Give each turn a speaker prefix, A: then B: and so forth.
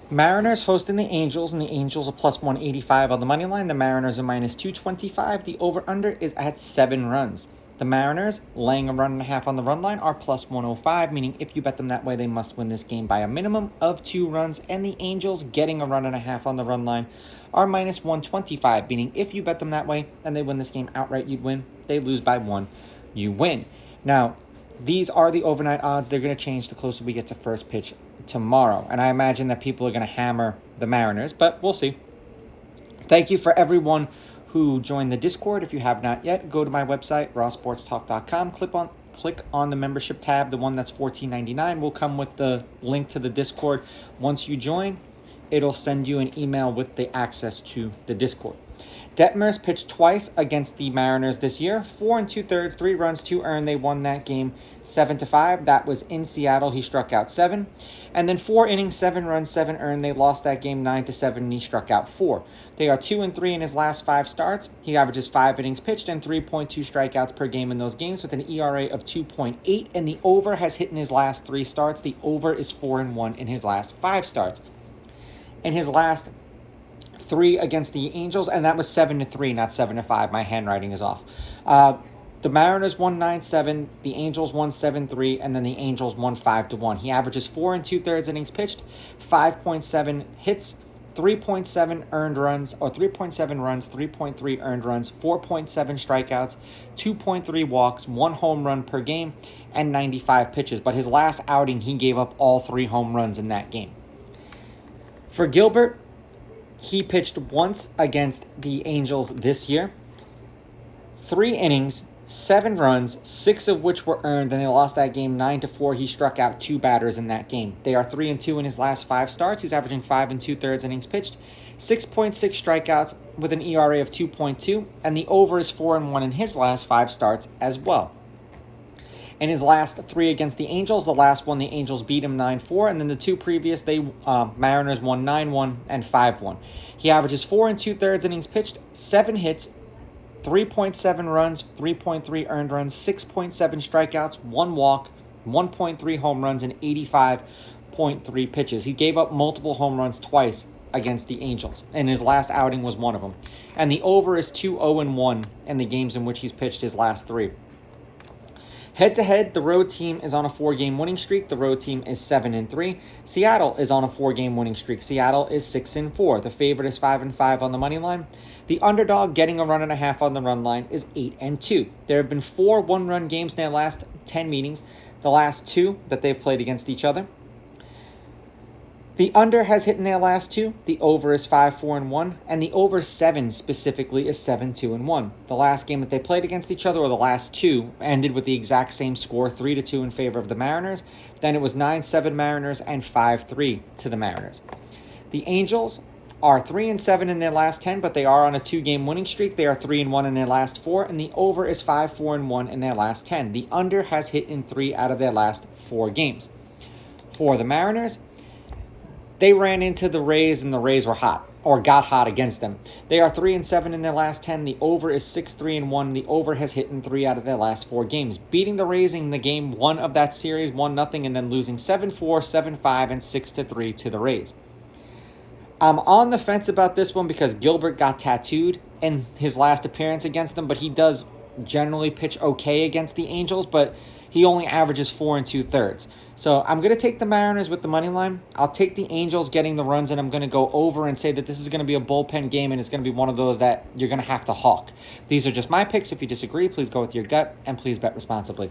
A: Mariners hosting the Angels, and the Angels are plus 185 on the money line. The Mariners are minus 225. The over-under is at 7 runs. The Mariners, laying a run and a half on the run line, are plus 105, meaning if you bet them that way, they must win this game by a minimum of 2 runs. And the Angels, getting a run and a half on the run line, are minus 125, meaning if you bet them that way and they win this game outright, you'd win. They lose by 1, you win. Now, these are the overnight odds. They're going to change the closer we get to first pitch tomorrow. And I imagine that people are going to hammer the Mariners, but we'll see. Thank you for everyone who joined the Discord. If you have not yet, go to my website, rawsportstalk.com. Click on the membership tab. The one that's $14.99 will come with the link to the Discord. Once you join, it'll send you an email with the access to the Discord. Detmers pitched twice against the Mariners this year. 4 2/3, 3 runs, 2 earned. They won that game 7-5. That was in Seattle. He struck out 7. And then 4 innings, 7 runs, 7 earned. They lost that game 9-7, and he struck out 4. They are 2-3 in his last 5 starts. He averages 5 innings pitched and 3.2 strikeouts per game in those games with an ERA of 2.8. And the over has hit in his last 3 starts. The over is 4-1 in his last 5 starts. In his last 3 against the Angels, and that was 7-3, not 7-5. My handwriting is off. The Mariners won 9-7, the Angels won 7-3, and then the Angels won 5-1. He averages 4 2/3 innings pitched, 5.7 hits, 3.7 earned runs, or 3.7 runs, 3.3 earned runs, 4.7 strikeouts, 2.3 walks, 1 home run per game, and 95 pitches. But his last outing, he gave up all 3 home runs in that game. For Gilbert, he pitched once against the Angels this year. 3 innings, 7 runs, 6 of which were earned, and they lost that game 9-4. He struck out 2 batters in that game. They are 3-2 in his last 5 starts. He's averaging 5 2/3 innings pitched, 6.6 strikeouts with an ERA of 2.2, and the over is 4-1 in his last 5 starts as well. In his last 3 against the Angels, the last one, the Angels beat him 9-4, and then the 2 previous, Mariners won 9-1 and 5-1. He averages 4 2/3 innings pitched, 7 hits, 3.7 runs, 3.3 earned runs, 6.7 strikeouts, 1 walk, 1.3 home runs, and 85.3 pitches. He gave up multiple home runs twice against the Angels, and his last outing was one of them. And the over is 2-0-1 in the games in which he's pitched his last 3. Head-to-head, the road team is on a 4-game winning streak. The road team is 7-3. Seattle is on a 4-game winning streak. Seattle is 6-4. The favorite is 5-5 on the money line. The underdog, getting a run and a half on the run line, is 8-2. There have been 4 one-run games in their last 10 meetings, the last 2 that they've played against each other. The under has hit in their last 2. The over is 5-4-1, and the over 7 specifically is 7-2-1. The last game that they played against each other, or the last 2, ended with the exact same score, 3-2 in favor of the Mariners. Then it was 9-7 Mariners and 5-3 to the Mariners. The Angels are 3-7 in their last 10, but they are on a 2-game winning streak. They are 3-1 in their last 4, and the over is 5-4-1 in their last 10. The under has hit in 3 out of their last 4 games. For the Mariners, they ran into the Rays, and the Rays were hot, or got hot against them. They are 3-7 in their last 10. The over is 6-3-1. The over has hit in 3 out of their last 4 games, beating the Rays in the game 1 of that series, 1-0, and then losing 7-4, 7-5, and 6-3 to the Rays. I'm on the fence about this one because Gilbert got tattooed in his last appearance against them, but he does generally pitch okay against the Angels, but he only averages 4 2/3. So I'm going to take the Mariners with the money line. I'll take the Angels getting the runs, and I'm going to go over and say that this is going to be a bullpen game, and it's going to be one of those that you're going to have to hawk. These are just my picks. If you disagree, please go with your gut, and please bet responsibly.